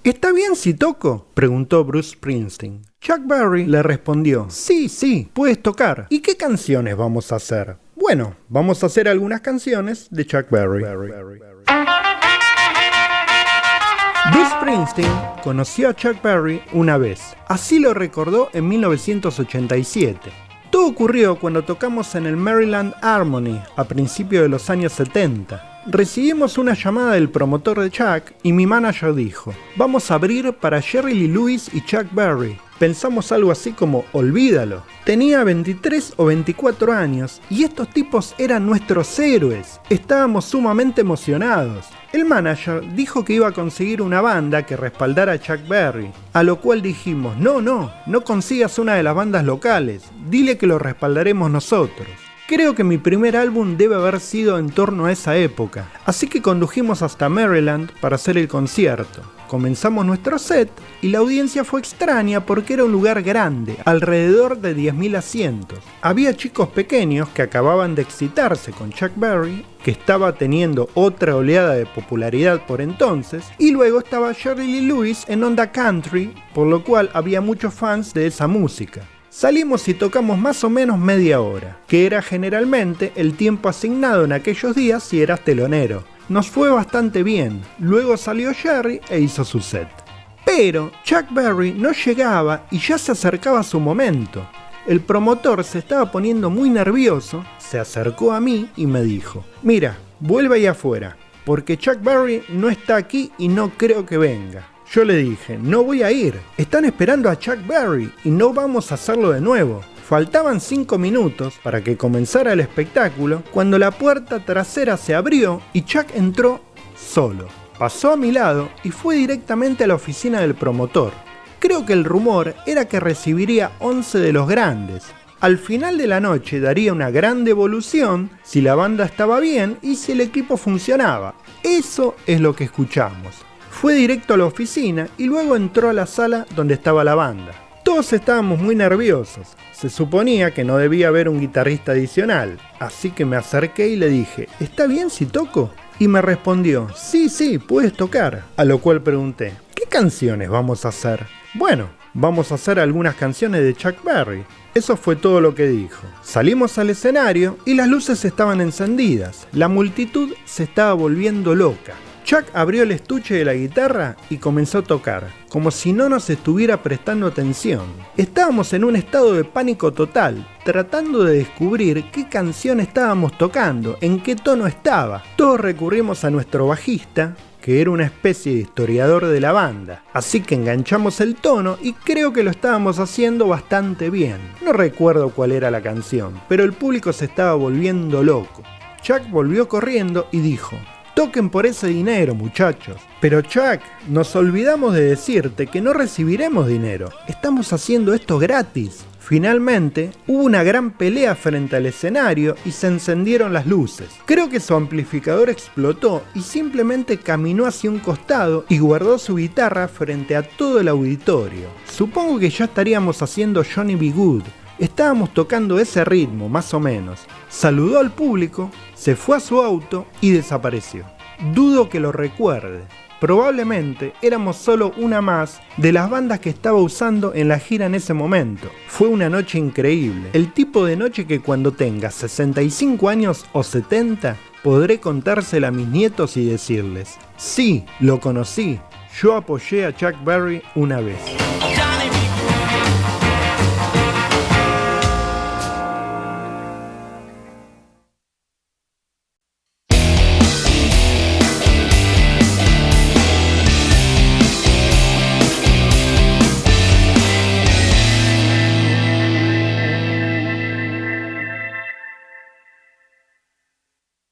¿Está bien si toco?, preguntó Bruce Springsteen. Chuck Berry le respondió, sí, puedes tocar. ¿Y qué canciones vamos a hacer? Bueno, vamos a hacer algunas canciones de Chuck Berry. Bruce Springsteen conoció a Chuck Berry una vez. Así lo recordó en 1987. Todo ocurrió cuando tocamos en el Maryland Harmony a principios de los años 70. Recibimos una llamada del promotor de Chuck y mi manager dijo, vamos a abrir para Jerry Lee Lewis y Chuck Berry. Pensamos algo así como, olvídalo. Tenía 23 o 24 años y estos tipos eran nuestros héroes. Estábamos sumamente emocionados. El manager dijo que iba a conseguir una banda que respaldara a Chuck Berry, a lo cual dijimos, no consigas una de las bandas locales, dile que lo respaldaremos nosotros. Creo que mi primer álbum debe haber sido en torno a esa época, así que condujimos hasta Maryland para hacer el concierto. Comenzamos nuestro set y la audiencia fue extraña porque era un lugar grande, alrededor de 10.000 asientos. Había chicos pequeños que acababan de excitarse con Chuck Berry, que estaba teniendo otra oleada de popularidad por entonces, y luego estaba Jerry Lee Lewis en onda country, por lo cual había muchos fans de esa música. Salimos y tocamos más o menos media hora, que era generalmente el tiempo asignado en aquellos días si eras telonero. Nos fue bastante bien, luego salió Jerry e hizo su set. Pero Chuck Berry no llegaba y ya se acercaba su momento. El promotor se estaba poniendo muy nervioso, se acercó a mí y me dijo, mira, vuelve ahí afuera, porque Chuck Berry no está aquí y no creo que venga. Yo le dije, no voy a ir, están esperando a Chuck Berry y no vamos a hacerlo de nuevo. Faltaban 5 minutos para que comenzara el espectáculo cuando la puerta trasera se abrió y Chuck entró solo. Pasó a mi lado y fue directamente a la oficina del promotor. Creo que el rumor era que recibiría 11 de los grandes. Al final de la noche daría una gran devolución si la banda estaba bien y si el equipo funcionaba. Eso es lo que escuchamos. Fue directo a la oficina y luego entró a la sala donde estaba la banda. Todos estábamos muy nerviosos. Se suponía que no debía haber un guitarrista adicional, así que me acerqué y le dije, ¿está bien si toco? Y me respondió, sí, puedes tocar. A lo cual pregunté, ¿qué canciones vamos a hacer? Bueno, vamos a hacer algunas canciones de Chuck Berry. Eso fue todo lo que dijo. Salimos al escenario y las luces estaban encendidas. La multitud se estaba volviendo loca. Chuck abrió el estuche de la guitarra y comenzó a tocar, como si no nos estuviera prestando atención. Estábamos en un estado de pánico total, tratando de descubrir qué canción estábamos tocando, en qué tono estaba. Todos recurrimos a nuestro bajista, que era una especie de historiador de la banda, así que enganchamos el tono y creo que lo estábamos haciendo bastante bien. No recuerdo cuál era la canción, pero el público se estaba volviendo loco. Chuck volvió corriendo y dijo, toquen por ese dinero, muchachos. Pero Chuck, nos olvidamos de decirte que no recibiremos dinero. Estamos haciendo esto gratis. Finalmente, hubo una gran pelea frente al escenario y se encendieron las luces. Creo que su amplificador explotó y simplemente caminó hacia un costado y guardó su guitarra frente a todo el auditorio. Supongo que ya estaríamos haciendo Johnny B. Good. Estábamos tocando ese ritmo, más o menos. Saludó al público, se fue a su auto y desapareció. Dudo que lo recuerde. Probablemente éramos solo una más de las bandas que estaba usando en la gira en ese momento. Fue una noche increíble. El tipo de noche que cuando tenga 65 años o 70, podré contársela a mis nietos y decirles, sí, lo conocí. Yo apoyé a Chuck Berry una vez.